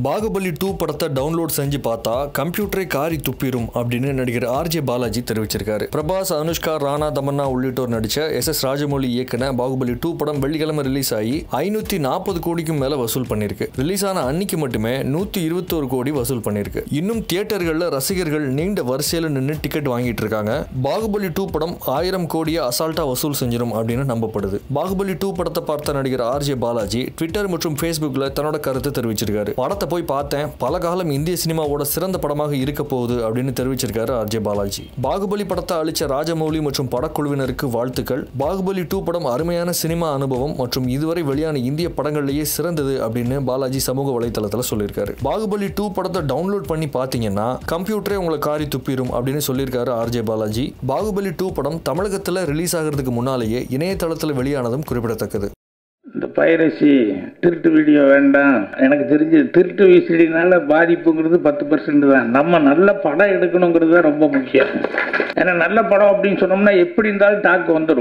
பாகுபலி 2 படத்தை டவுன்லோட் செஞ்சு பார்த்தா கம்ப்யூட்டரை காரி துப்பிரும் அப்படின்னு நடிகர் ஆர்ஜே பாலாஜி தெரிவிச்சிருக்காரு. பிரபாஸ், அனுஷ்கா, ராணா, தமன்னா உள்ளிட்டோர் நடிச்ச எஸ் ராஜமௌலி இயக்குன பாகுபலி 2 படம் வெள்ளிக்கிழமை ரிலீஸ் ஆகி 540 கோடிக்கும் மேல வசூல் பண்ணிருக்கு. ரிலீஸ் ஆன அன்னைக்கு மட்டுமே 121 கோடி வசூல் பண்ணிருக்கு. இன்னும் தியேட்டர்கள்ல ரசிகர்கள் நீண்ட வரிசையில நின்று டிக்கெட் வாங்கிட்டு இருக்காங்க. பாகுபலி 2 படம் 1000 கோடியை அசால்ட்டா வசூல் செஞ்சிடும் அப்படின்னு நம்பப்படுது. பாகுபலி 2 படத்தை பார்த்த நடிகர் ஆர்ஜே பாலாஜி ட்விட்டர் மற்றும் ஃபேஸ்புக்ல தன்னோட கருத்தை தெரிவிச்சிருக்காரு. படத்தை போய் பார்த்தேன், பல காலம் இந்திய சினிமாவோட சிறந்த படமாக இருக்க போகுது அப்படின்னு தெரிவிச்சிருக்காரு ஆர்ஜே பாலாஜி. பாகுபலி படத்தை அளிச்ச ராஜமௌலி மற்றும் படக்குழுவினருக்கு வாழ்த்துக்கள். பாகுபலி 2 படம் அருமையான சினிமா அனுபவம் மற்றும் இதுவரை வெளியான இந்திய படங்கள்லயே சிறந்தது அப்படின்னு பாலாஜி சமூக வலைதளத்துல சொல்லியிருக்காரு. பாகுபலி 2 படத்தை டவுன்லோட் பண்ணி பார்த்தீங்கன்னா கம்ப்யூட்டரே உங்களை காரி துப்பிடும் அப்படின்னு சொல்லியிருக்காரு ஆர்ஜே பாலாஜி. பாகுபலி 2 படம் தமிழகத்துல ரிலீஸ் ஆகிறதுக்கு முன்னாலேயே இணையதளத்தில் வெளியானதும் குறிப்பிடத்தக்கது. இந்த பைரசி திருட்டு வீடியோ வேண்டாம். எனக்கு தெரிஞ்சு திருட்டு விசிடினால பாதிப்புங்கிறது 10% தான். நம்ம நல்ல படம் எடுக்கணுங்கிறது தான் ரொம்ப முக்கியம். ஏன்னா நல்ல படம் அப்படின்னு சொன்னோம்னா எப்படி இருந்தாலும் டாக் வந்துடும்.